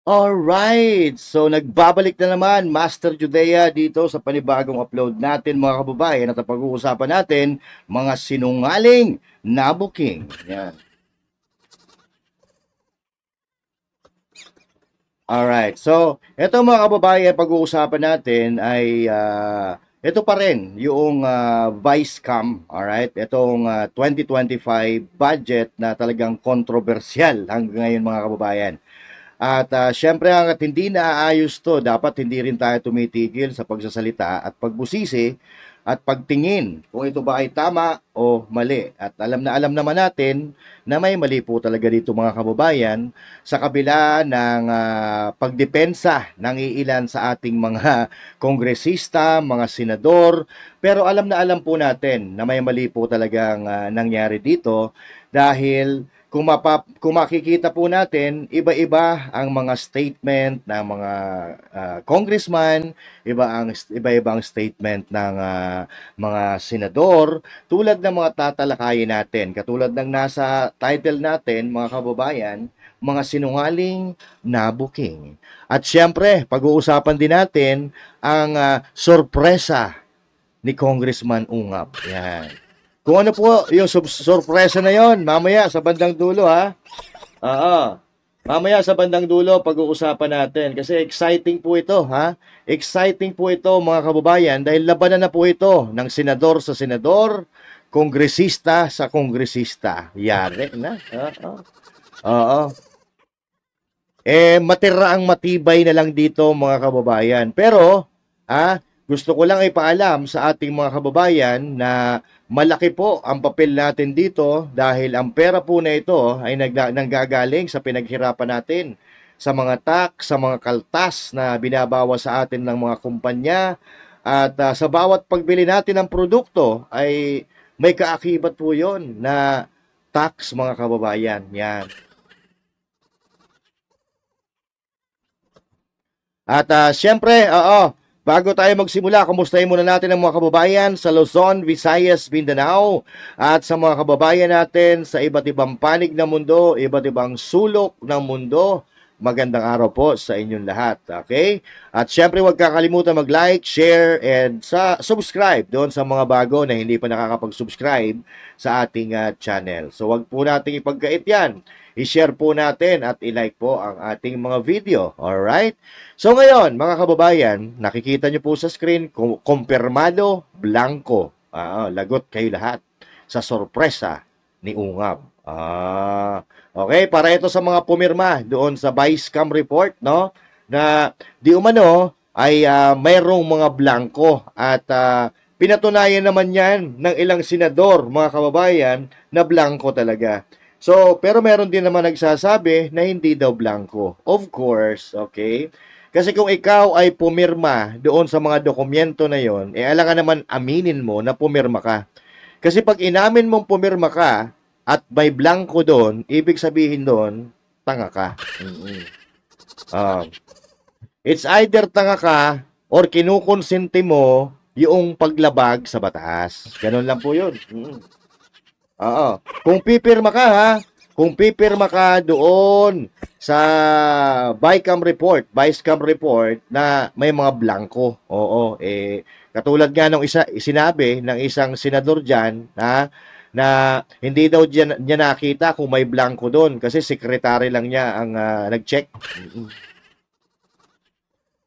Alright, so nagbabalik na naman Master Judea dito sa panibagong upload natin mga kababayan at ang pag-uusapan natin mga sinungaling na booking. Yan. Alright, so ito mga kababayan pag-uusapan natin ay ito pa rin yung Vice Cam, alright? Itong 2025 budget na talagang kontrobersyal hanggang ngayon mga kababayan. At syempre hangga't hindi naaayos to, dapat hindi rin tayo tumitigil sa pagsasalita at pagbusisi at pagtingin kung ito ba ay tama o mali. At alam na alam naman natin na may mali po talaga dito mga kababayan sa kabila ng pagdepensa ng iilan sa ating mga kongresista, mga senador. Pero alam na alam po natin na may mali po talagang nangyari dito dahil kung makikita po natin, iba-iba ang mga statement ng mga congressman, iba-ibang statement ng mga senador, tulad ng mga tatalakayin natin. Katulad ng nasa title natin, mga kababayan, mga sinungaling na booking. At siyempre, pag-uusapan din natin ang sorpresa ni Congressman Ungap. Yan. Kung ano po yung sorpresa na yon, mamaya sa bandang dulo ha. Oo. Mamaya sa bandang dulo pag-uusapan natin kasi exciting po ito ha. Exciting po ito mga kababayan dahil labanan na po ito ng senador sa senador, kongresista sa kongresista. Yari na. Oo. Oo. Matira ang matibay na lang dito mga kababayan. Pero, gusto ko lang ipaalam sa ating mga kababayan na malaki po ang papel natin dito dahil ang pera po na ito ay nanggagaling sa pinaghirapan natin sa mga tax, sa mga kaltas na binabawa sa atin ng mga kumpanya at sa bawat pagbili natin ng produkto ay may kaakibat po yon na tax mga kababayan. Yan. At siyempre, bago tayo magsimula, kumustahin muna natin ang mga kababayan sa Luzon, Visayas, Mindanao at sa mga kababayan natin sa iba't ibang panig ng mundo, iba't ibang sulok ng mundo. Magandang araw po sa inyong lahat, okay? At siyempre huwag kakalimutan mag-like, share, and subscribe doon sa mga bago na hindi pa nakakapag-subscribe sa ating channel. So huwag po nating ipagkait yan. I-share po natin at i-like po ang ating mga video, alright? So ngayon, mga kababayan, nakikita nyo po sa screen, kumpirmado, blanco. Lagot kayo lahat sa sorpresa ni Ungab. Okay, para ito sa mga pumirma doon sa Vice Cam report, no? Na di umano ay mayroong mga blanco at pinatunayan naman yan ng ilang senador, mga kababayan, na blanco talaga. So, pero meron din naman nagsasabi na hindi daw blanco. Of course, okay? Kasi kung ikaw ay pumirma doon sa mga dokumento na yon, alangan naman aminin mo na pumirma ka. Kasi pag inamin mong pumirma ka at may blanco doon, ibig sabihin doon, tanga ka. Uh, it's either tanga ka or kinukonsente mo yung paglabag sa batas. Ganun lang po yun. Oo. Kung pipirma ka ha, kung pipirma ka doon sa Vice Cam report na may mga blanco. Oo, katulad nga nung sinabi ng isang senador diyan na hindi daw niya nakita kung may blanco doon kasi secretary lang niya ang nag-check.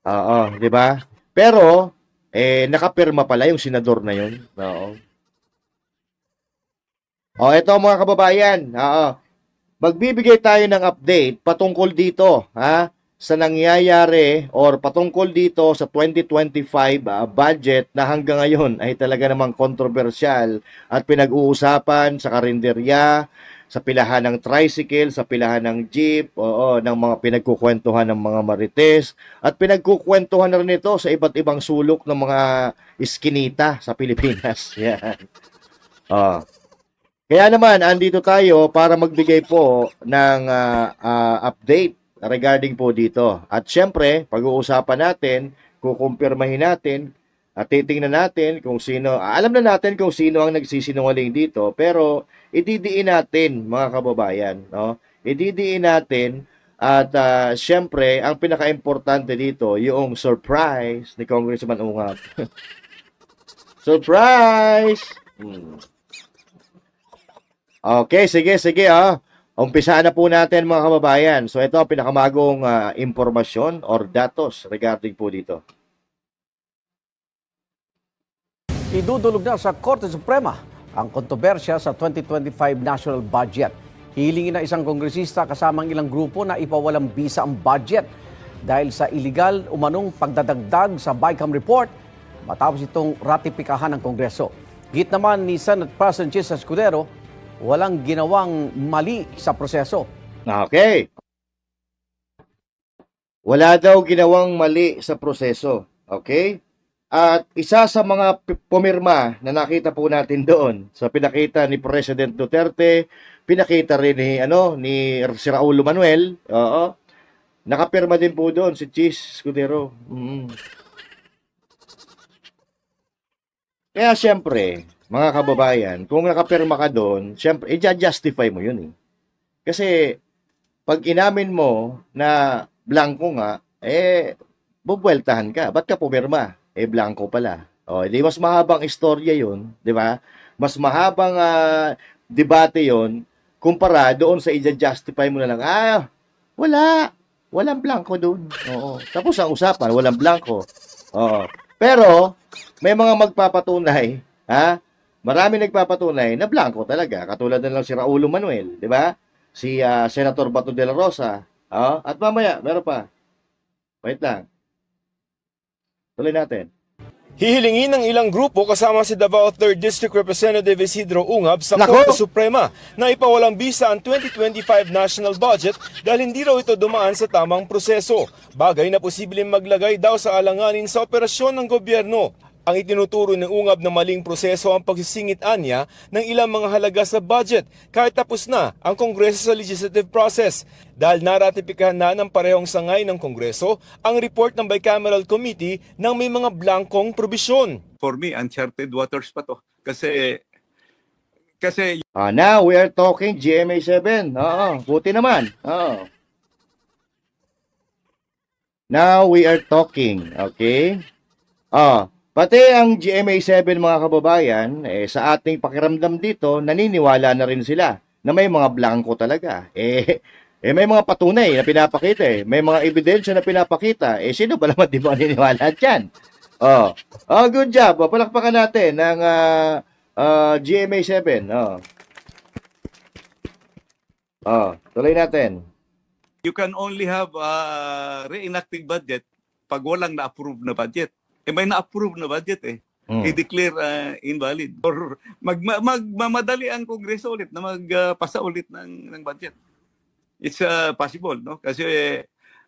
Oo, di ba? Pero nakapirma pala yung senador na yun. Oo. Ito mga kababayan, magbibigay tayo ng update patungkol dito, sa nangyayari or patungkol dito sa 2025 budget na hanggang ngayon ay talaga namang kontrobersyal at pinag-uusapan sa karinderya, sa pilahan ng tricycle, sa pilahan ng jeep, ng mga pinagkukwentuhan ng mga marites at pinagkukwentuhan na rin ito sa iba't ibang sulok ng mga iskinita sa Pilipinas. Yan. Kaya naman, andito tayo para magbigay po ng update regarding po dito. At syempre, pag-uusapan natin, kukumpirmahin natin, at titingnan natin kung sino, alam na natin kung sino ang nagsisinungaling dito, pero ididiin natin, mga kababayan, no? Ididiin natin At syempre, ang pinaka-importante dito, yung surprise ni Congressman Ungab. Surprise! Okay, sige. Umpisaan na po natin mga kababayan. So ito ang pinakamagong impormasyon or datos regarding po dito. Idudulog na sa Korte Suprema ang kontrobersya sa 2025 national budget. Hihilingin na isang kongresista kasamang ilang grupo na ipawalang bisa ang budget dahil sa illegal umanong pagdadagdag sa BICAM report matapos itong ratipikahan ng Kongreso. Git naman ni Senate President Chis Escudero, walang ginawang mali sa proseso. Okay. Wala daw ginawang mali sa proseso. Okay? At isa sa mga pumirma na nakita po natin doon, sa pinakita ni President Duterte, pinakita rin ni si Raul Manuel, nakapirma din po doon si Chis Escudero. Kaya siyempre, mga kababayan, kung nakapirma ka doon, siyempre, i-justify mo yun eh. Kasi, pag inamin mo na blanco nga, bubueltahan ka. Ba't ka pumirma? Blanco pala. Di mas mahabang istorya yun, di ba? Mas mahabang debate yun, kumpara doon sa i-justify mo na lang, walang blanco doon. Oo. Tapos ang usapan, walang blanco. Oo. Pero, may mga magpapatunay, marami nagpapatunay na blanco talaga. Katulad na lang si Raul Manuel, di ba? Si Senator Bato de la Rosa. At mamaya, meron pa. Wait lang. Tuloy natin. Hihilingin ng ilang grupo kasama si Davao 3rd District Representative Isidro Ungab sa Korte Suprema na ipawalang bisa ang 2025 national budget dahil hindi raw ito dumaan sa tamang proseso. Bagay na posibleng maglagay daw sa alanganin sa operasyon ng gobyerno. Ang itinuturo ng Ungab na maling proseso ang pagsisingit-anya ng ilang mga halaga sa budget kahit tapos na ang Kongreso sa legislative process. Dahil naratipikahan na ng parehong sangay ng Kongreso ang report ng Bicameral Committee ng may mga blankong probisyon. For me, uncharted waters pa to. Kasi Now we are talking GMA7. Buti naman. Now we are talking. Okay? Pati ang GMA7 mga kababayan, sa ating pakiramdam dito, naniniwala na rin sila na may mga blanco talaga. May mga patunay na pinapakita. May mga ebidensya na pinapakita. Sino ba naman di ba naniniwala dyan? Good job. Palakpakan natin ng GMA7. Tuloy natin. you can only have a reenacting budget pag walang na-approve na budget. May na-approve na budget i-declare invalid or magmamadali ang Kongreso ulit na magpasa ulit ng budget. It's possible, no? Kasi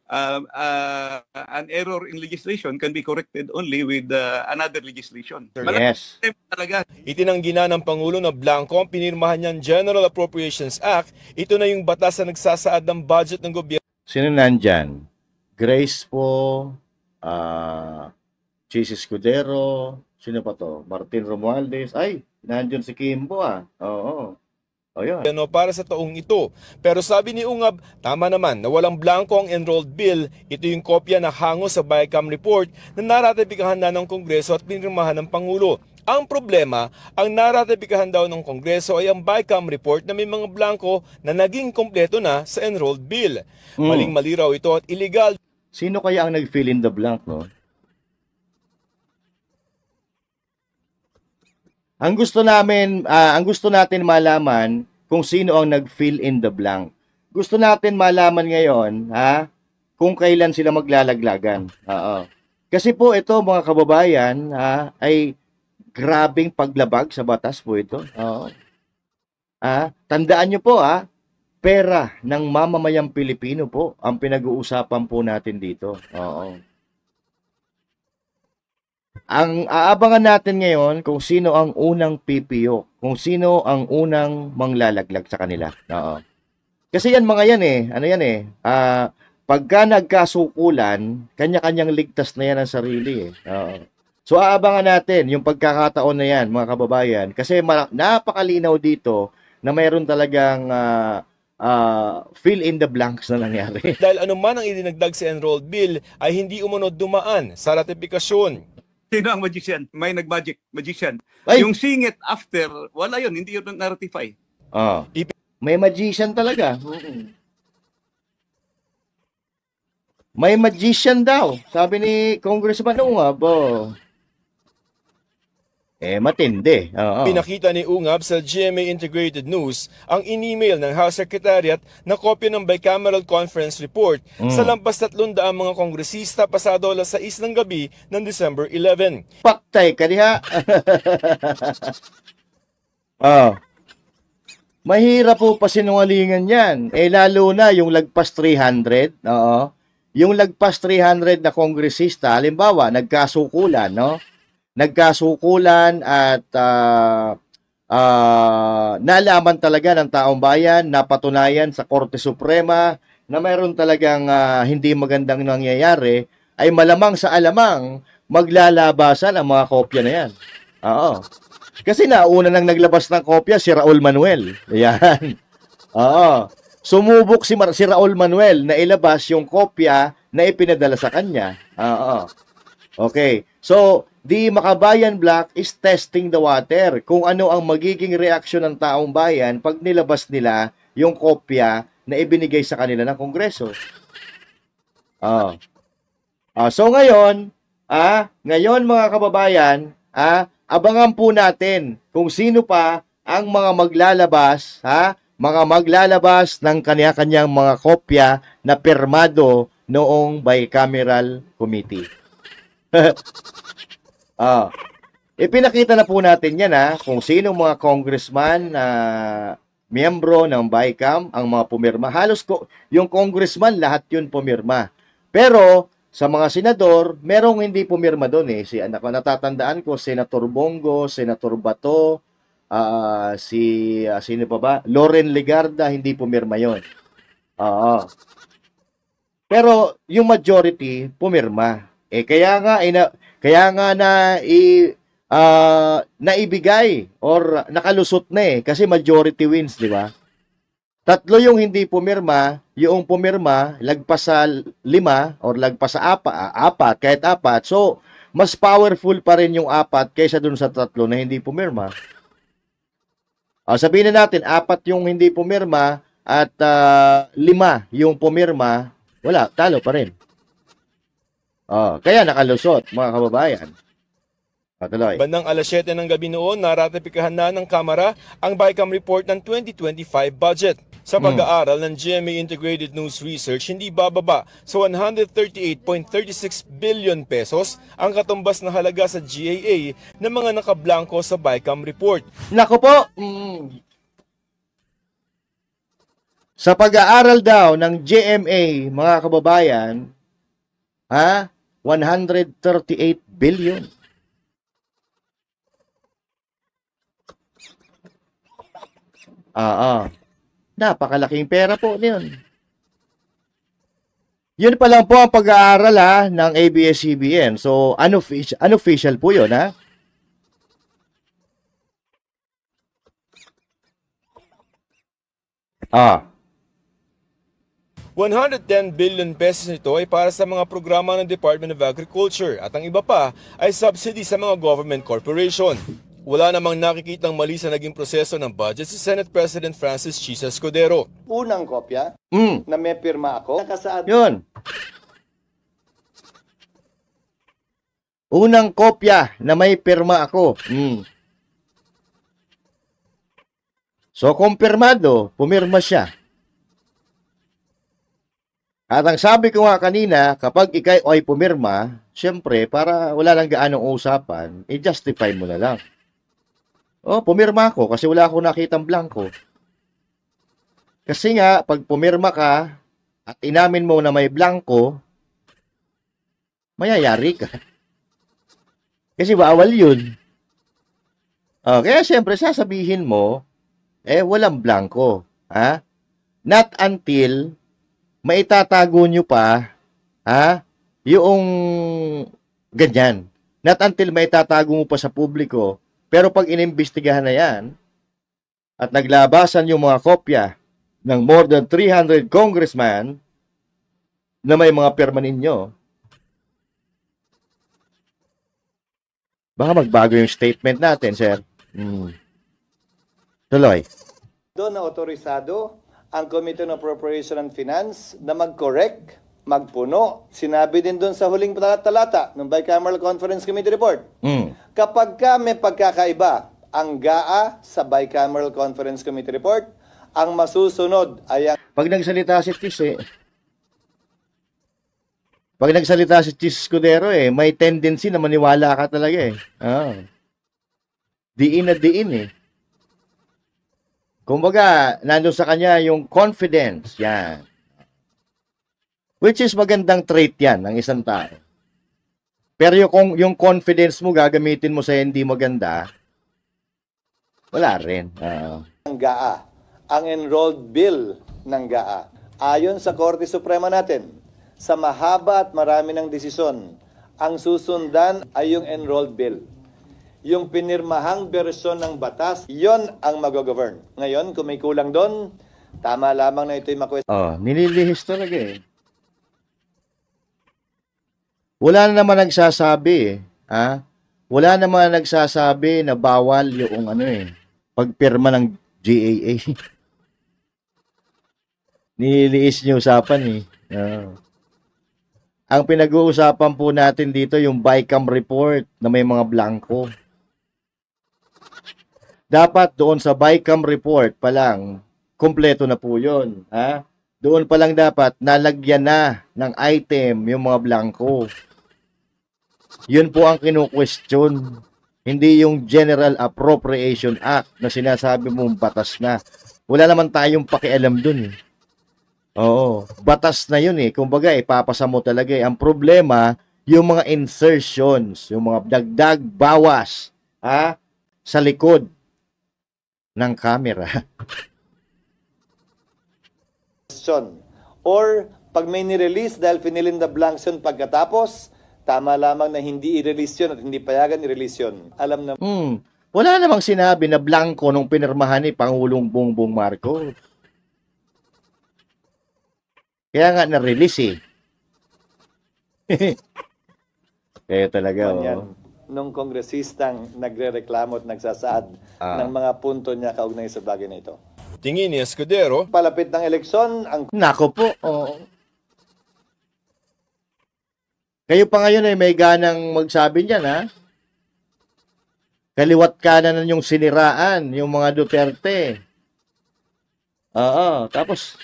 an error in legislation can be corrected only with another legislation. Yes. Talaga. Itinanggi na ng Pangulo na blanco ang pinirmahan niyang General Appropriations Act. Ito na yung batas na nagsasaad ng budget ng gobyerno. Sino nandyan? Grace po, Chis Escudero, sino pa to? Martin Romualdez. Ay, nandiyan si Kimbo Oo. Yun. Para sa taong ito. Pero sabi ni Ungab, tama naman na walang blanco ang enrolled bill. Ito yung kopya na hango sa BICAM report na naratibikahan na ng Kongreso at pinirmahan ng Pangulo. Ang problema, ang naratibikahan daw ng Kongreso ay ang BICAM report na may mga blanco na naging kompleto na sa enrolled bill. Maling-mali raw ito at illegal. Sino kaya ang nag-fill in the blank, no? Ang gusto natin malaman kung sino ang nag-fill in the blank. Gusto natin malaman ngayon, kung kailan sila maglalaglagan. Kasi po ito mga kababayan, ay grabing paglabag sa batas po ito. Tandaan nyo po, pera ng mamamayang Pilipino po ang pinag-uusapan po natin dito. Ang aabangan natin ngayon kung sino ang unang PPO, kung sino ang unang manglalaglag sa kanila. Kasi yan mga yan pagka nagkasukulan, kanya-kanyang ligtas na yan ang sarili So aabangan natin yung pagkakataon na yan mga kababayan kasi napakalinaw dito na mayroon talagang fill in the blanks na nangyari. Dahil anuman ang idinagdag sa enrolled bill ay hindi umunod dumaan sa ratifikasyon. Sino ang magician? May nag-magic, magician. Ay! Yung sing it after, wala yun, hindi yun na-ratify. May magician talaga. May magician daw. Sabi ni Congressman Ungab. Matindi. Oo. Pinakita ni Ungab sa GMA Integrated News ang in-email ng House Secretariat na kopya ng bicameral conference report sa lampas 300 mga kongresista pasado alas 6 ng gabi ng December 11. Paktay ka diha. Mahirap po pasinungalingan yan. Lalo na yung lagpas 300. Oo. Yung lagpas 300 na kongresista, halimbawa, nagkasukulan, no? Nagkasukulan at nalaman talaga ng taong bayan, napatunayan sa Korte Suprema na mayroon talagang hindi magandang nangyayari, ay malamang sa alamang maglalabasan ang mga kopya na yan. Oo. Kasi nauna nang naglabas ng kopya si Raul Manuel. Ayan. Oo. Sumubok si Raul Manuel na ilabas yung kopya na ipinadala sa kanya. Oo. Okay. So, the Makabayan Black is testing the water kung ano ang magiging reaksyon ng taong bayan pag nilabas nila yung kopya na ibinigay sa kanila ng Kongreso. So ngayon, mga kababayan, abangan po natin kung sino pa ang mga maglalabas, mga maglalabas ng kanya-kanyang mga kopya na pirmado noong bicameral committee. Ipinakita na po natin yan kung sino mga congressman na miyembro ng BICAM ang mga pumirma. Halos yung congressman lahat yun pumirma. Pero sa mga senador, merong hindi pumirma doon natatandaan ko, Senator Bongo, Senator Bato, sino pa ba? Loren Legarda, hindi pumirma yon. Pero yung majority pumirma. Kaya nga naibigay or nakalusot na kasi majority wins, di ba? 3 yung hindi pumirma, yung pumirma lagpas sa 5 or lagpas sa 4, kahit 4. So, mas powerful pa rin yung 4 kaysa dun sa 3 na hindi pumirma. Sabihin na natin, 4 yung hindi pumirma at 5 yung pumirma, wala, talo pa rin. Kaya nakalusot, mga kababayan. Patuloy. Bandang alas 7 ng gabi noon, naratipikahan na ng Kamara ang BICAM report ng 2025 budget. Sa pag-aaral ng GMA Integrated News Research, hindi bababa sa 138.36 billion pesos ang katumbas na halaga sa GAA ng mga nakablangko sa BICAM report. Naku po! Sa pag-aaral daw ng GMA, mga kababayan, 138 billion. Napakalaking pera po yun. Yun pa lang po ang pag-aaral ng ABS-CBN. So, unofficial po yun, 110 billion pesos nito ay para sa mga programa ng Department of Agriculture at ang iba pa ay subsidy sa mga government corporation. Wala namang nakikitang mali sa naging proseso ng budget si Senate President Francis Chisa Escudero. Unang kopya na may pirma ako. Nakasaad. Yun. Unang kopya na may pirma ako. So, kumpirmado, pumirma siya. At ang sabi ko nga kanina, kapag ikay ay pumirma, syempre, para wala lang gaanong usapan, i-justify mo na lang. Pumirma ako kasi wala akong nakitang blanco. Kasi nga, pag pumirma ka at inamin mo na may blanco, mayayari ka. Kasi bawal yun. Kaya syempre, sasabihin mo, walang blanco. Not until maitatago nyo pa, yung ganyan. Not until maitatago mo pa sa publiko. Pero pag inimbestigahan na yan, at naglabasan yung mga kopya ng more than 300 congressman na may mga pirma ninyo, baka magbago yung statement natin, sir. Tuloy. Doon na otorisado ang Committee on Appropriation and Finance na mag-correct, magpuno. Sinabi din doon sa huling talata ng Bicameral Conference Committee report. Kapag ka may pagkakaiba ang GAA sa Bicameral Conference Committee report, ang masusunod ay ang... Pag nagsalita si Escudero, may tendency na maniwala ka talaga Diin na diin Kumbaga, nandun sa kanya yung confidence. Yan. Which is magandang trait yan ng isang tao. Pero yung confidence mo, gagamitin mo sa hindi maganda, wala rin. Ang GAA, ang enrolled bill ng GAA. Ayon sa Korte Suprema natin, sa mahaba at marami ng desisyon, ang susundan ay yung enrolled bill. Yung pinirmahang bersyon ng batas, yon ang mag-govern. Ngayon, kung may kulang doon, tama lamang na ito'y makwestiyon. Nililihis talaga Wala na naman nagsasabi Wala naman nagsasabi na bawal yung pagpirma ng GAA. Nililiis niyo usapan Ang pinag-uusapan po natin dito yung BICAM report na may mga blanco. Dapat doon sa BICAM report pa lang, kumpleto na po yun. Doon pa lang dapat nalagyan na ng item yung mga blanco. Yun po ang kinu-question. Hindi yung General Appropriation Act na sinasabi mong batas na. Wala naman tayong pakialam dun Oo, batas na yun Kumbaga, ipapasa mo talaga Ang problema, yung mga insertions, yung mga dagdag bawas, sa likod ng camera. Or, pag may nirelease dahil finil in the blanks yun pagkatapos, tama lamang na hindi i-release yun at hindi payagan i-release yun. Alam na... Wala namang sinabi na blanco nung pinirmahan ni Pangulong Bongbong Marcos. Kaya nga na-release Kaya talaga Nung kongresistang nagre-reklamo at nagsasaad ng mga punto niya kaugnay sa bagay na ito. Tingin ni Escudero, Palapit ng eleksyon, ang... Nako po, Kayo pa ngayon may ganang magsabi niyan, Kaliwat kanan yung siniraan, yung mga Duterte. Tapos...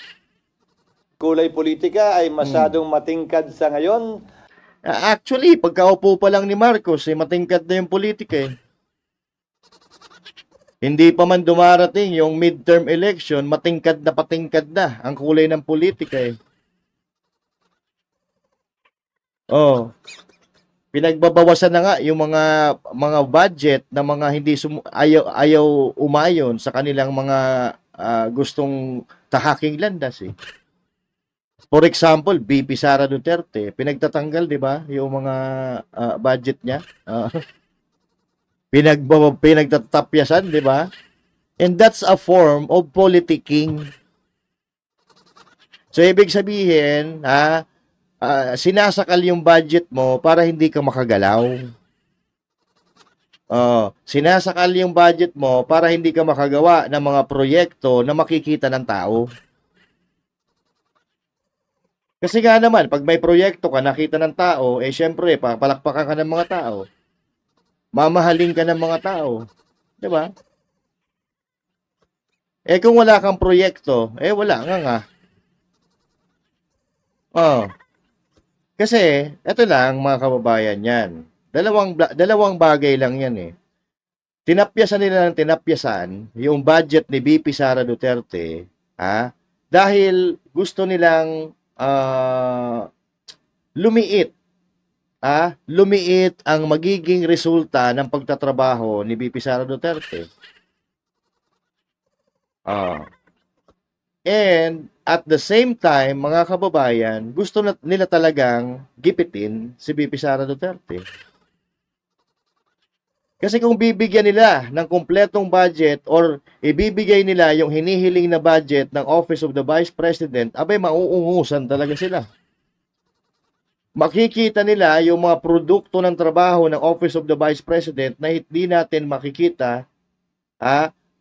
kulay politika ay masyadong matingkad sa ngayon. Actually, pagkaupo pa lang ni Marcos, matingkad na yung politika Hindi pa man dumarating yung midterm election, matingkad na ang kulay ng politika Pinagbabawasan na nga yung mga budget na mga hindi ayaw umayon sa kanilang mga gustong tahaking landas For example, VP Sara Duterte, pinagtatanggal, di ba, yung mga budget niya. Pinagtatapyasan, di ba? And that's a form of politicking. So, ibig sabihin, sinasakal yung budget mo para hindi ka makagalaw. Sinasakal yung budget mo para hindi ka makagawa ng mga proyekto na makikita ng tao. Kasi nga naman, pag may proyekto ka, nakita ng tao, syempre, palakpakan ka ng mga tao. Mamahalin ka ng mga tao. Diba? Kung wala kang proyekto, wala nga. Kasi, eto lang, mga kababayan yan. Dalawang bagay lang yan Tinapyasan nila ng tinapyasan yung budget ni VP Sara Duterte, dahil gusto nilang lumiit ang magiging resulta ng pagtatrabaho ni VP Sara Duterte. And at the same time, mga kababayan, gusto nila talagang gipitin si VP Sara Duterte. Kasi kung bibigyan nila ng kumpletong budget or ibibigay nila yung hinihiling na budget ng Office of the Vice President, abay mauungusan talaga sila. Makikita nila yung mga produkto ng trabaho ng Office of the Vice President na hindi natin makikita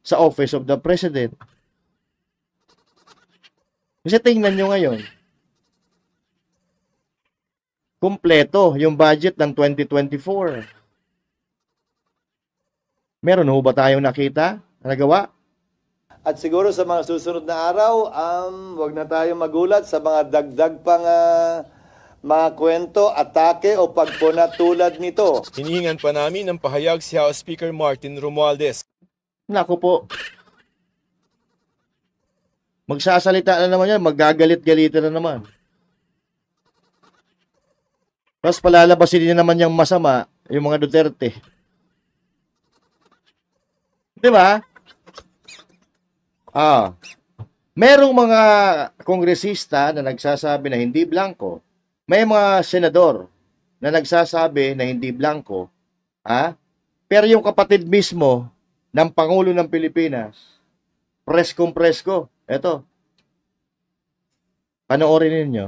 sa Office of the President. Kasi tingnan nyo ngayon, kumpleto yung budget ng 2024. Meron ho ba tayong nakita na nagawa? At siguro sa mga susunod na araw, wag na tayong magulat sa mga dagdag pang mga kwento, atake o pagpuna tulad nito. Hinihingan pa namin ng pahayag si House Speaker Martin Romualdez. Naku po. Magsasalita na naman yan, maggagalit-galitan na naman. Tapos palalabasin niya naman yung masama, yung mga Duterte. Di ba? Merong mga kongresista na nagsasabi na hindi blanco. May mga senador na nagsasabi na hindi blanco. Pero yung kapatid mismo ng Pangulo ng Pilipinas, preskong-presko. Eto. Panoorin ninyo.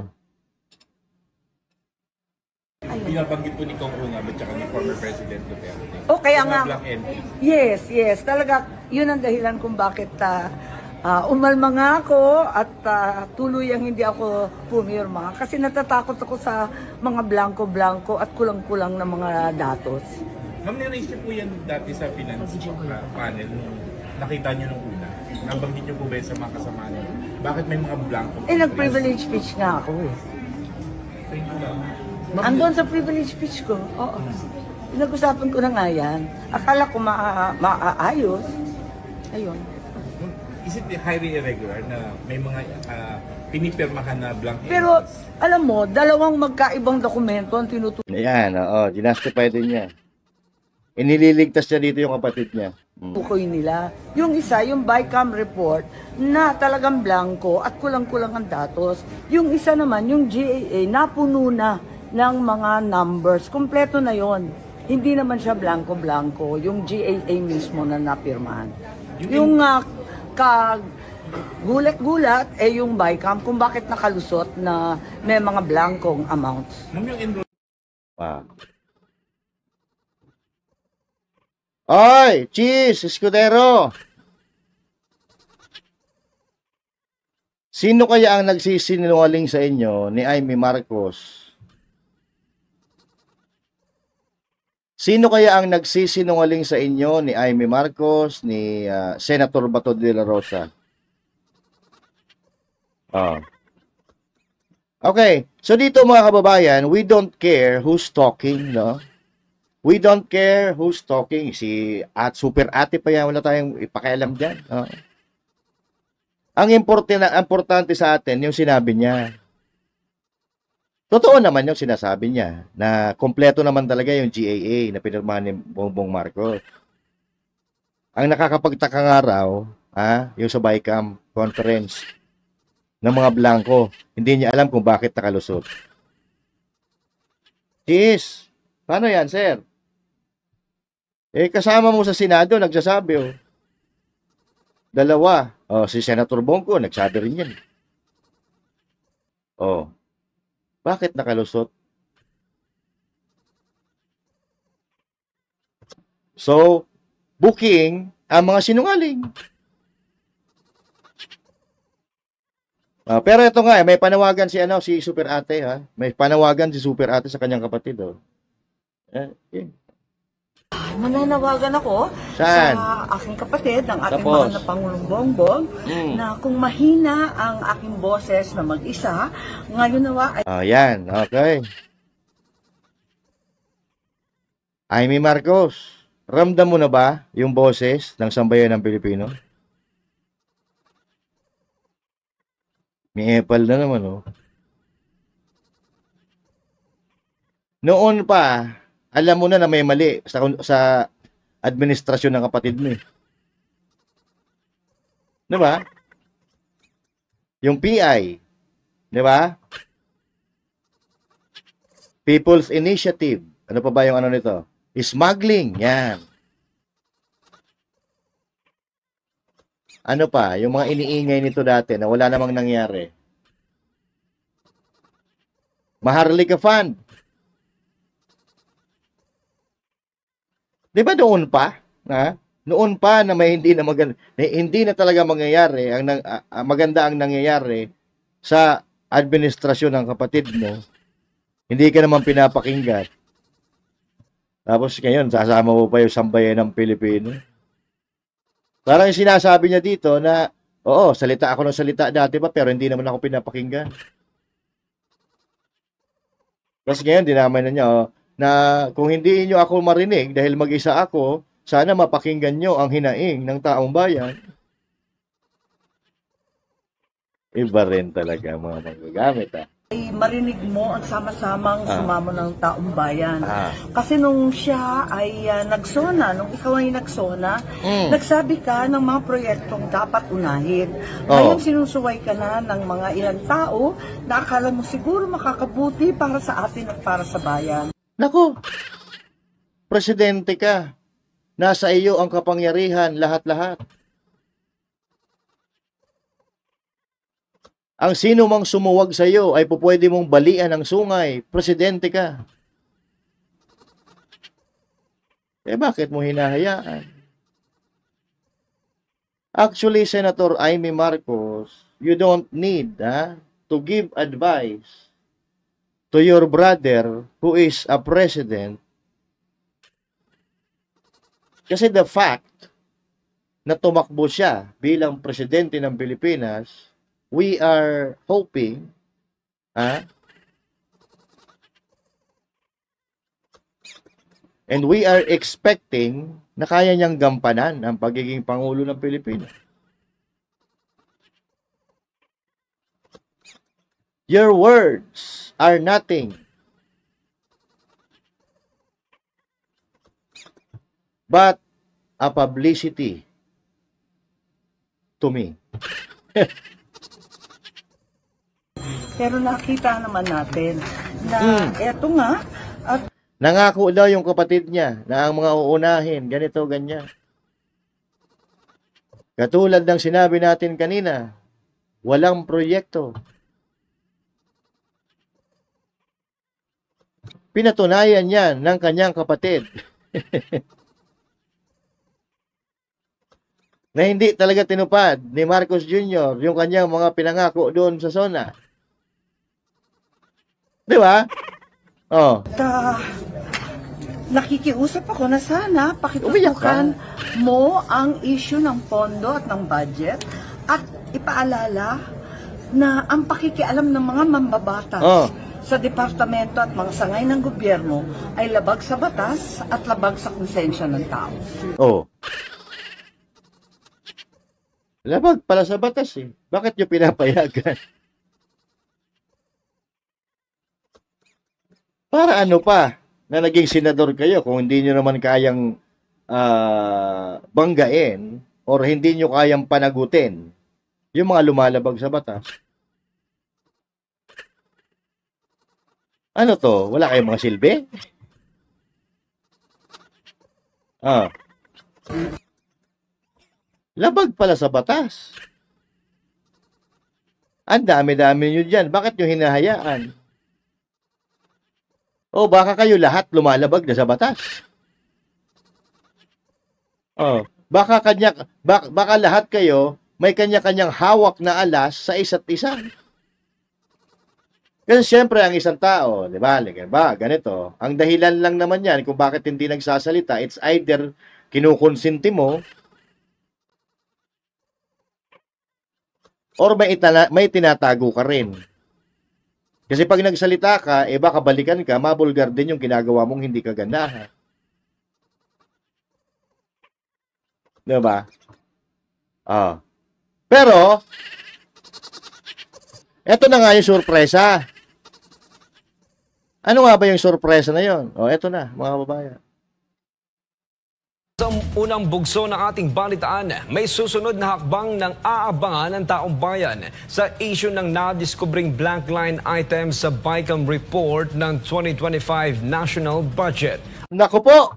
Pinabanggit po ni Kong Una at saka ni former President Duterte. O kaya nga, Black NP. yes, talaga, yun ang dahilan kung bakit umalma nga ako at tuluyang hindi ako pumirma. Kasi natatakot ako sa mga blanco-blanco at kulang-kulang na mga datos. Ma'am, niraise niyo po yan dati sa finance panel nung nakita niyo nung una. Nabanggit niyo po ba sa mga kasama niyo? Bakit may mga blanco? Nag-privilege speech nga ako eh. Andun sa privilege speech ko, oo. Pinag-usapan ko na nga yan. Akala ko maaayos. Ayun. Is it highly irregular na may mga pinipirma ka na blank Pero, alam mo, dalawang magkaibang dokumento ang tinutukoy Ayan, ginastify din niya. Inililigtas niya dito yung kapatid niya. nila. Yung isa, yung BICAM report, na talagang blanco at kulang-kulang ang datos. Yung isa naman, yung GAA, napuno na ng mga numbers. Kompleto na yon. Hindi naman siya blanco-blanco. Yung GAA mismo na napirmahan. Yung gulat-gulat yung BICAM kung bakit nakalusot na may mga blankong amounts. Ma'am, yung enroll Oy, Cheese, Escudero. Sino kaya ang nagsisinungaling sa inyo ni Amy Marcos? Sino kaya ang nagsisinungaling sa inyo ni Amy Marcos, ni Senator Bato de la Rosa? Okay, so dito mga kababayan, we don't care who's talking, no? We don't care who's talking. Si Super Ate pa yan, wala tayong ipakialam dyan. Ang importante sa atin, yung sinabi niya. Totoo naman yung sinasabi niya na kompleto naman talaga yung GAA na pinirmahan ni Bongbong Marcos. Ang nakakapagtaka nga raw, yung sa BICAM conference ng mga blanco, hindi niya alam kung bakit nakalusot. Cheese, paano yan, sir? Kasama mo sa Senado, nagsasabi, Dalawa. Si Senator Bongo, nagsabi rin yan. Bakit nakalusot? So, booking ang mga sinungaling. Pero ito nga, may panawagan si Super Ate, May panawagan si Super Ate sa kanyang kapatid, Mananawagan ako Saan? sa aking kapatid, ng aking Tapos? mahal na Pangulong Bongbong, na kung mahina ang aking boses na mag-isa, ngayon nawa ay Yan, okay. Amy Marcos, ramdam mo na ba yung boses ng sambayan ng Pilipino? May epal na naman, Noon pa, alam mo na may mali sa administrasyon ng kapatid mo. Di ba? Yung PI. Di ba? People's Initiative. Ano pa ba yung nito? Smuggling. Yan. Ano pa, yung mga iniingay nito dati na wala namang nangyari. Maharlika Fund. Di ba noon pa? Ha? Noon pa na may hindi na maganda, hindi na talaga mangyayari, maganda ang nangyayari sa administrasyon ng kapatid mo. Hindi ka naman pinapakinggan. Tapos ngayon, sasama mo pa yung sambayan ng Pilipino. Parang yung sinasabi niya dito na, oo, salita ako ng salita dati pa, pero hindi naman ako pinapakinggan. Tapos ngayon, dinamay na niya, na kung hindi niyo ako marinig dahil mag-isa ako, sana mapakinggan niyo ang hinaing ng taong bayan. Iba rin talaga mga magagamit, Ay marinig mo ang sama-samang sumamo ng taong bayan. Kasi nung siya ay nagsona, nung ikaw ay nagsona, nagsabi ka ng mga proyektong dapat unahin. Ngayon sinusuway ka na ng mga ilang tao na akala mo siguro makakabuti para sa atin at para sa bayan. Nako, presidente ka. Nasa iyo ang kapangyarihan, lahat-lahat. Ang sino mang sumuwag sa iyo ay pupwede mong balian ng sungay. Presidente ka. Bakit mo hinahayaan? Actually, Senator Amy Marcos, you don't need to give advice to your brother who is a president. Kasi the fact na tumakbo siya bilang presidente ng Pilipinas, we are hoping and we are expecting na kaya niyang gampanan ang pagiging Pangulo ng Pilipinas. Your words are nothing but a publicity to me. Pero nakita naman natin na eto nga, at nangako daw yung kapatid niya na ang mga uunahin, ganito, ganyan. Katulad ng sinabi natin kanina, walang proyekto. Pinatunayan yan ng kanyang kapatid. Na hindi talaga tinupad ni Marcos Jr. yung kanyang mga pinangako doon sa SONA. Di ba? nakikiusap ako na sana pakitutukan mo ang issue ng pondo at ng budget at ipaalala na ang pakikialam ng mga mambabatas sa departamento at mga sangay ng gobyerno ay labag sa batas at labag sa konsensya ng tao. Labag pala sa batas eh. Bakit nyo pinapayagan? Para ano pa na naging senador kayo kung hindi nyo naman kayang banggain or hindi nyo kayang panagutin yung mga lumalabag sa batas. Ano to? Wala kayong mga silbi? Labag pala sa batas. Ang dami-dami nyo dyan. Bakit nyo hinahayaan? O baka kayo lahat lumalabag na sa batas. Baka lahat kayo may kanya-kanyang hawak na alas sa isa't isa. Kasi siyempre ang isang tao, di ba, ganito, ang dahilan lang naman yan kung bakit hindi nagsasalita, it's either kinukonsinti mo or may tinatago ka rin. Kasi pag nagsalita ka, baka balikan ka, mabulgar din yung ginagawa mong hindi kagandahan. Di ba? Pero, eto na nga yung sorpresa. Ano nga ba yung sorpresa na yon? Eto na, mga babayan. Sa unang bugso ng ating balitaan, may susunod na hakbang ng aabangan ng taong bayan sa issue ng nadiskubreng blank line item sa BICAM report ng 2025 National Budget. Naku po!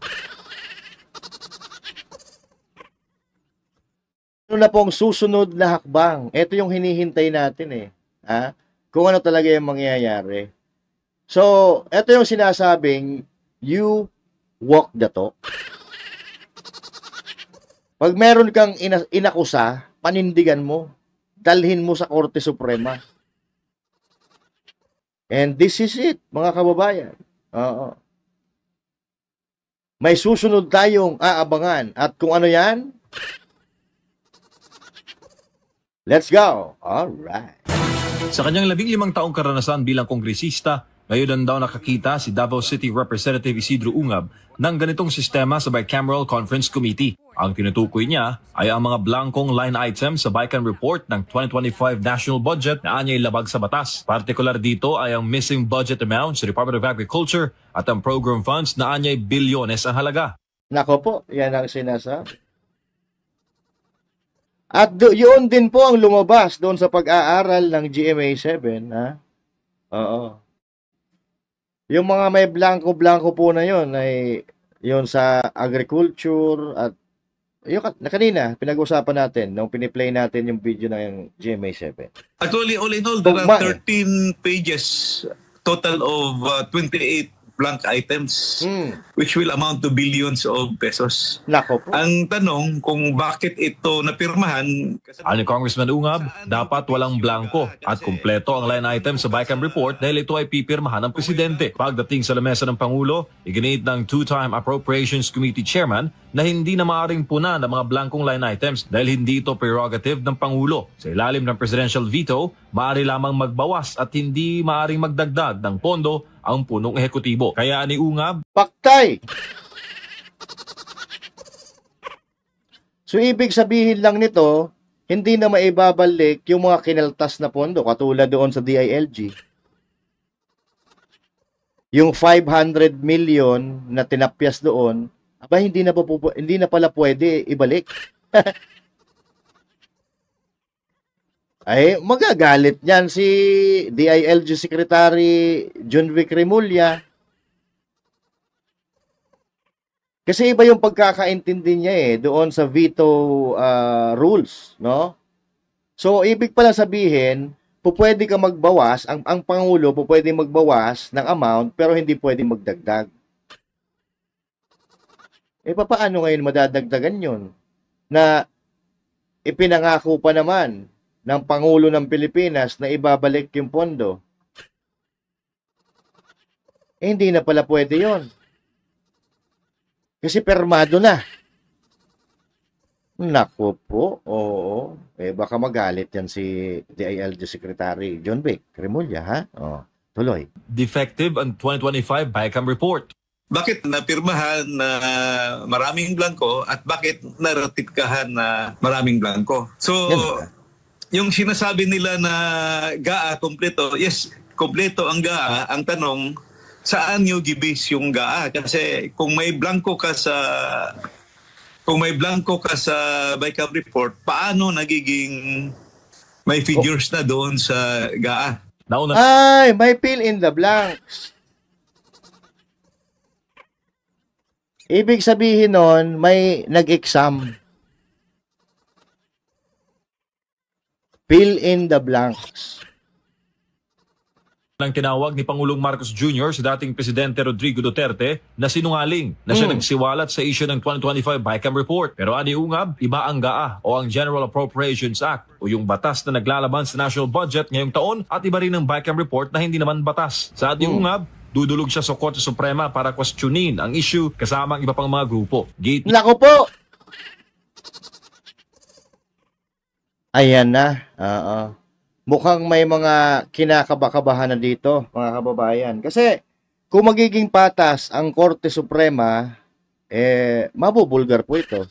Ano na pong susunod na hakbang? Ito yung hinihintay natin eh. Ha? Kung ano talaga yung mangyayari. So, ito yung sinasabing, you walk the talk. Pag meron kang inakusa, panindigan mo. Dalhin mo sa Korte Suprema. And this is it, mga kababayan. Oo. May susunod tayong aabangan. At kung ano yan, let's go. Alright. Sa kanyang 15 taong karanasan bilang kongresista, ngayon daw nakakita si Davao City Representative Isidro Ungab ng ganitong sistema sa Bicameral Conference Committee. Ang tinutukoy niya ay ang mga blankong line items sa Bicam Report ng 2025 National Budget na anya'y labag sa batas. Partikular dito ay ang missing budget amount sa Department of Agriculture at ang program funds na anya'y bilyones ang halaga. Nako po, yan ang sinasabi. At yun din po ang lumabas doon sa pag-aaral ng GMA7. Ha? Oo. Yung mga may blanco-blanco po na yun ay yun sa agriculture at yung kanina, pinag-usapan natin nung piniplay natin yung video ng GMA7. Actually, all in all, there are 13 pages, total of 28 blank items, which will amount to billions of pesos. Nako po. Ang tanong kung bakit ito napirmahan... Ani Congressman Ungab, dapat walang blanco at kumpleto ang line item sa Bicam Report dahil ito ay pipirmahan ng Presidente. Pagdating sa lamesa ng Pangulo, iginit ng two-time Appropriations Committee Chairman na hindi na maaaring puna ng mga blankong line items dahil hindi ito prerogative ng Pangulo. Sa ilalim ng presidential veto, maaari lamang magbawas at hindi maaaring magdagdag ng pondo ang punong ehekutibo. Kaya ni Ungab, paktay! So, ibig sabihin lang nito, hindi na maibabalik yung mga kinaltas na pondo, katulad doon sa DILG. Yung 500 million na tinapyas doon, aba, hindi na pala pwede ibalik. Ay, magagalit niyan si DILG Secretary John Vic Remulla. Kasi iba yung pagkakaintindi niya doon sa veto rules, no? So, ibig pala sabihin, pwede ka magbawas, ang Pangulo pwede magbawas ng amount, pero hindi pwede magdagdag. Paano ngayon madadagdagan yun? Na ipinangako pa naman ng Pangulo ng Pilipinas na ibabalik yung pondo. Hindi na pala pwede yon. Kasi permado na. Naku po, oo. Baka magalit yan si DILG Secretary John Vic Remulla, ha? Tuloy. defective ang 2025 Bicam Report. Bakit napirmahan na maraming blanco at bakit naratipkahan na maraming blanco? So, yung sinasabi nila na GAA kompleto, yes, kompleto ang GAA. Ang tanong, saan nyo gibase yung GAA? Kasi kung may blanco ka sa Bicam Report, paano nagiging may figures na doon sa GAA? Ay, may fill in the blanks. Ibig sabihin nun, may nag-exam. Fill in the blanks. Nang tinawag ni Pangulong Marcos Jr. sa dating Presidente Rodrigo Duterte na sinungaling na siya nagsiwalat sa issue ng 2025 Bicam Report. Pero ani Ungab, iba ang GAA o ang General Appropriations Act o yung batas na naglalaban sa national budget ngayong taon at iba rin ang Bicam Report na hindi naman batas. Sa ani Ungab, dudulog siya sa Korte Suprema para questionin ang issue kasama ang iba pang mga grupo. Nako po! Ayan na. Mukhang may mga kinakabakabahan na dito, mga kababayan. Kasi kung magiging patas ang Korte Suprema, mabubulgar po ito.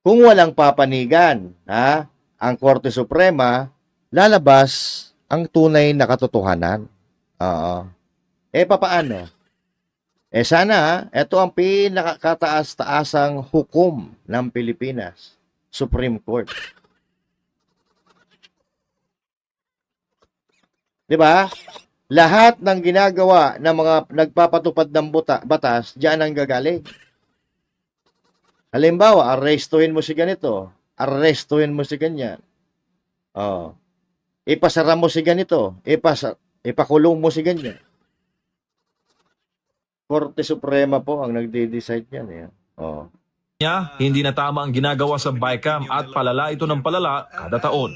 Kung walang papanigan, ang Korte Suprema, lalabas ang tunay na katotohanan. Papaano? Sana, ito ang pinakataas-taasang hukom ng Pilipinas, Supreme Court. Diba? Lahat ng ginagawa ng mga nagpapatupad ng batas, diyan ang gagaling. Halimbawa, arrestuhin mo si ganito, arrestuhin mo si ganyan. Oh. Ipasara mo si ganito, ipakulong mo si ganyan. Korte Suprema po ang nagde-decide yan. Eh. Oh. Niya, hindi na tama ang ginagawa sa BICAM at palala ito ng palala kada taon.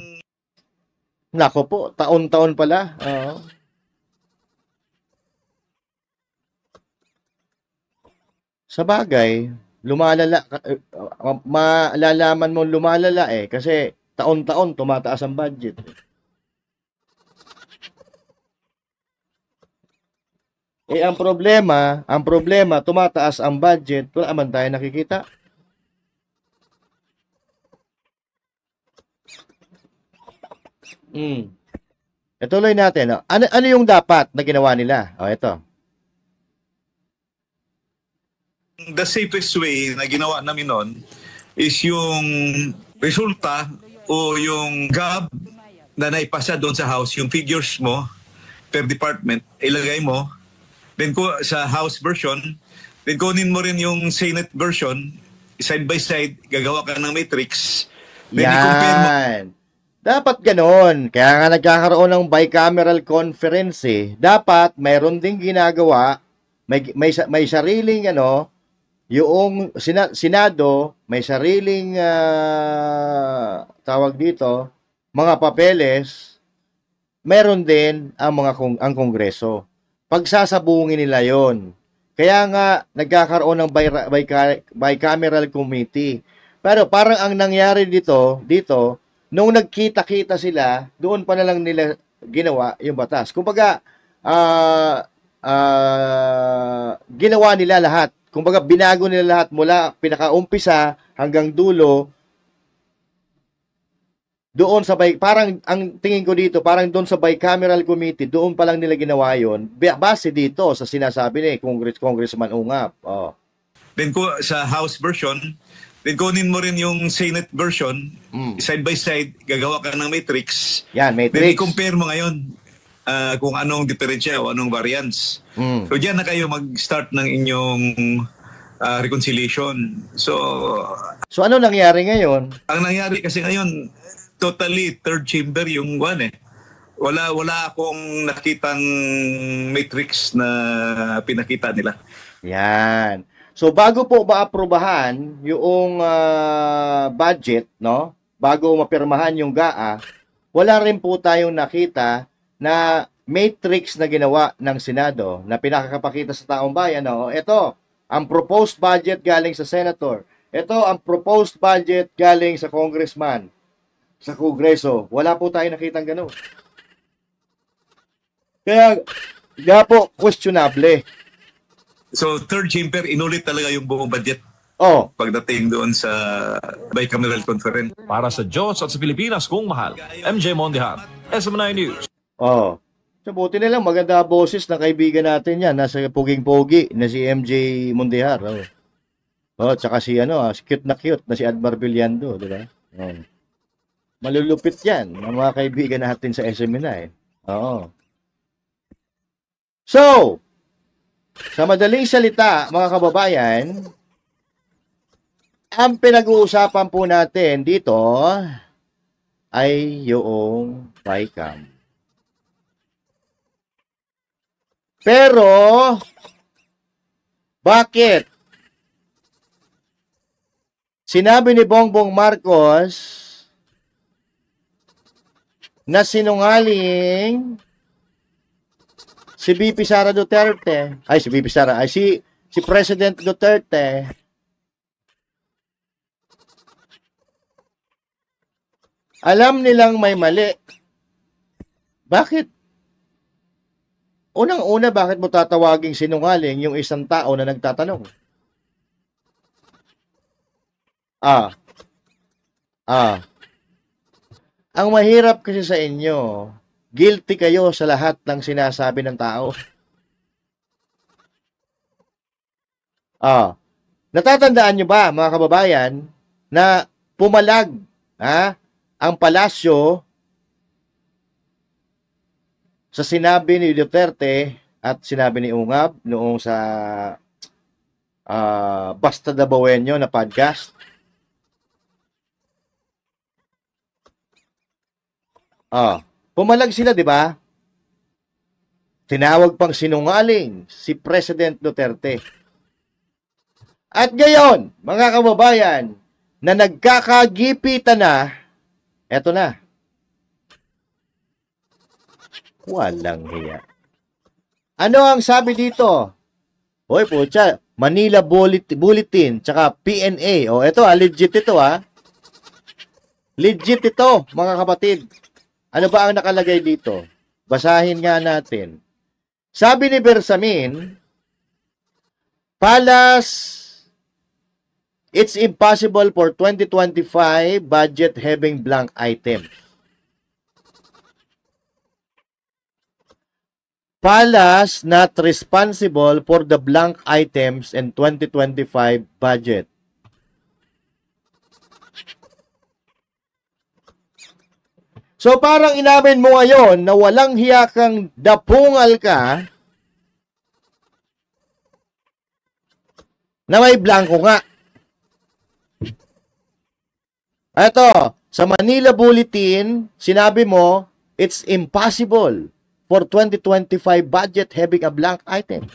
Nako po, taon-taon pala. Oo. Sa bagay, lumalala, malalaman mo lumalala kasi taon-taon tumataas ang budget. Ang problema, tumataas ang budget, wala man tayo nakikita. Ituloy natin. No? Ano yung dapat na ginawa nila? Ito. The safest way na ginawa namin noon is yung resulta o yung GAB na naipasa doon sa House, yung figures mo per department, ilagay mo, then sa House version, then kunin mo rin yung Senate version, side by side, gagawa ka ng matrix, then i-compare mo. Dapat ganon. Kaya nga nagkakaroon ng bicameral conference Dapat mayroon ding ginagawa, may sariling yung Senado, may sariling tawag dito, mga papeles, meron din ang Kongreso. Pagsasabungin nila yon. Kaya nga nagkakaroon ng bicameral committee. Pero parang ang nangyari dito, nung nagkita-kita sila, doon pa na lang nila ginawa yung batas. Kumbaga, ginawa nila lahat. Kumbaga, binago nila lahat mula pinakaumpisa hanggang dulo. Doon sa parang ang tingin ko dito, parang doon sa bicameral committee, doon pa lang nila ginawa yon. Base dito sa sinasabi ni Congressman Ungap. Oh. Then sa House version, then kunin mo rin yung Senate version, side by side, gagawa ka ng matrix. Yan, matrix. Then i-compare mo ngayon kung anong diferensya o anong variance. So diyan na kayo mag-start ng inyong reconciliation. So ano nangyari ngayon? Ang nangyari kasi ngayon, totally third chamber yung one Wala akong nakitang matrix na pinakita nila. Yan. So bago po maaprubahan yung budget, no? Bago mapirmahan yung GAA, wala rin po tayong nakita na matrix na ginawa ng Senado na pinakakapakita sa taong bayan. No? Ito, ang proposed budget galing sa Senator. Ito, ang proposed budget galing sa Congressman, sa Kongreso. Wala po tayong nakitang gano'n. Kaya po, questionable. So, third chamber, inulit talaga yung buong budget. Pagdating doon sa bicameral conference. Para sa Diyos at sa Pilipinas kung mahal, MJ Mondejar, SM9 News. So, buti na lang, maganda boses ng kaibigan natin yan. Nasa puging-pogi na si MJ Mondejar. Tsaka si cute na si Admar Villando, di ba? Malulupit yan ng mga kaibigan natin sa SM9. So, sa madaling salita, mga kababayan, ang pinag-uusapan po natin dito ay yung BICAM. Pero, bakit? Sinabi ni Bongbong Marcos na sinungaling si VP Sara Duterte. Si President Duterte. Alam nilang may mali. Bakit? Unang-una, bakit mo tatawaging sinungaling yung isang tao na nagtatanong? Ang mahirap kasi sa inyo, guilty kayo sa lahat ng sinasabi ng tao. Natatandaan nyo ba, mga kababayan, na pumalag ang palasyo sa sinabi ni Duterte at sinabi ni Ungab noong sa Basta Dabawenyo na podcast. Pumalag sila, di ba? Tinawag pang sinungaling si President Duterte. At ngayon, mga kababayan, na nagkakagipitan na, eto na. Walang hiya. Ano ang sabi dito? Hoy, putya, Manila Bulletin, tsaka PNA. Eto legit ito Legit ito, mga kapatid. Ano ba ang nakalagay dito? Basahin nga natin. Sabi ni Bersamin, it's impossible for 2025 budget having blank items. Palace not responsible for the blank items in 2025 budget. So parang inamin mo ngayon na walang hiya kang dapungal ka na may blanco nga. Ito, sa Manila Bulletin, sinabi mo, it's impossible for 2025 budget having a blank item.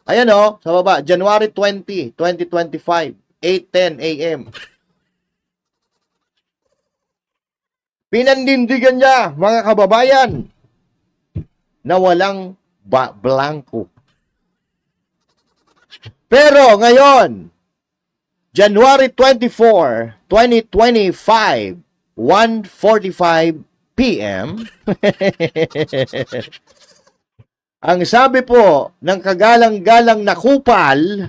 Ayan sa baba, January 20, 2025, 8:10 a.m. Pinandindigan niya, mga kababayan, na walang blanco. Pero ngayon, January 24, 2025, 1:45 p.m. Ang sabi po ng kagalang-galang na kupal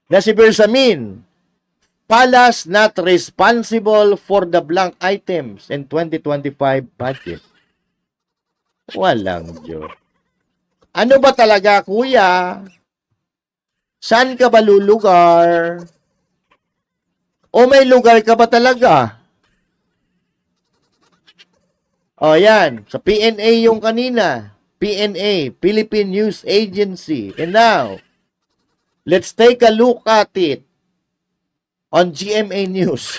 na si Bersamin, Palace not responsible for the blank items in 2025 budget. Walang Diyos. Ano ba talaga, kuya? Saan ka ba lulugar? O may lugar ka ba talaga? Yan. Sa PNA yung kanina. PNA, Philippine News Agency. And now, let's take a look at it on GMA News.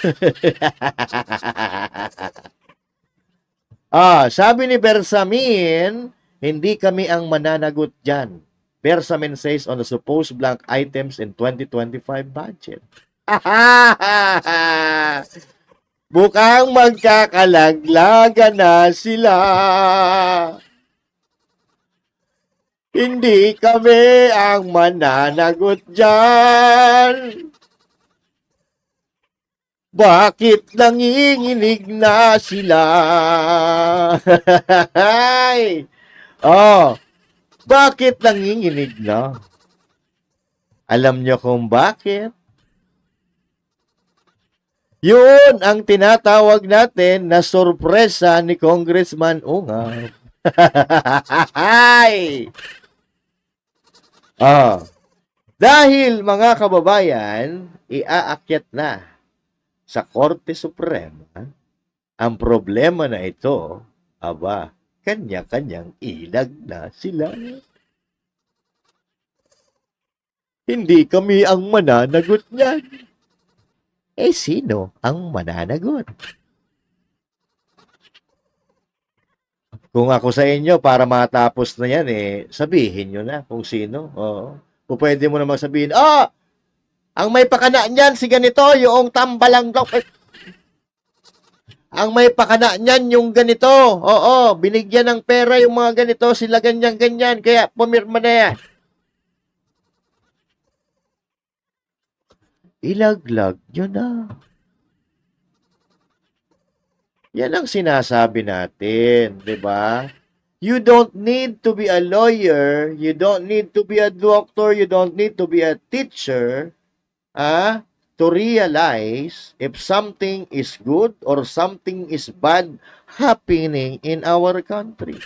Sabi ni Bersamin, hindi kami ang mananagot dyan. Bersamin says on the supposed blank items in 2025 budget. Bukang magkakalaglagan na sila. Hindi kami ang mananagot dyan. Bakit nanginginig na sila? Bakit nanginginig na? Alam nyo kung bakit? Yun ang tinatawag natin na sorpresa ni Congressman Ungab. Dahil mga kababayan, iaakyat na sa Korte Suprema, ang problema na ito, kanya-kanyang ilag na sila. Hindi kami ang mananagot niyan. Sino ang mananagot? Kung ako sa inyo, para matapos na yan, sabihin nyo na kung sino. Kung pwede mo naman sabihin, ang may pakana niyan, si ganito, yung tambalang daw. Ang may pakana niyan, yung ganito. Binigyan ng pera yung mga ganito, sila ganyan-ganyan. Kaya pumirma na yan. Ilaglag nyo na. Yan ang sinasabi natin, di ba? You don't need to be a lawyer, you don't need to be a doctor, you don't need to be a teacher, to realize if something is good or something is bad happening in our country.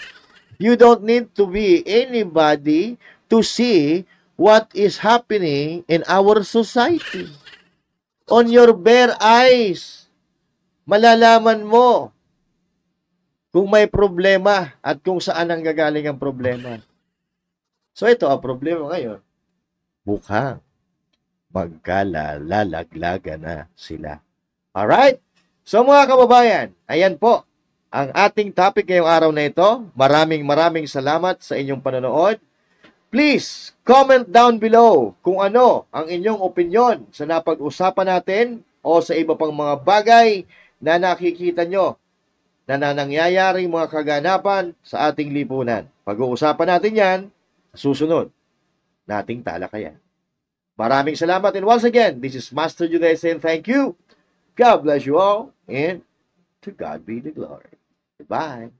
You don't need to be anybody to see what is happening in our society. On your bare eyes, malalaman mo kung may problema at kung saan ang gagaling ang problema. So ito ang problema ngayon. Mukhang magkalalaglaga na sila. Alright? So mga kababayan, ayan po ang ating topic ngayong araw na ito. Maraming salamat sa inyong panonood. Please, comment down below kung ano ang inyong opinion sa napag-usapan natin o sa iba pang mga bagay na nakikita nyo na nangyayaring mga kaganapan sa ating lipunan. Pag-uusapan natin yan sa susunod nating talakayan. Maraming salamat, and once again, this is Master Juday saying thank you. God bless you all, and to God be the glory. Goodbye.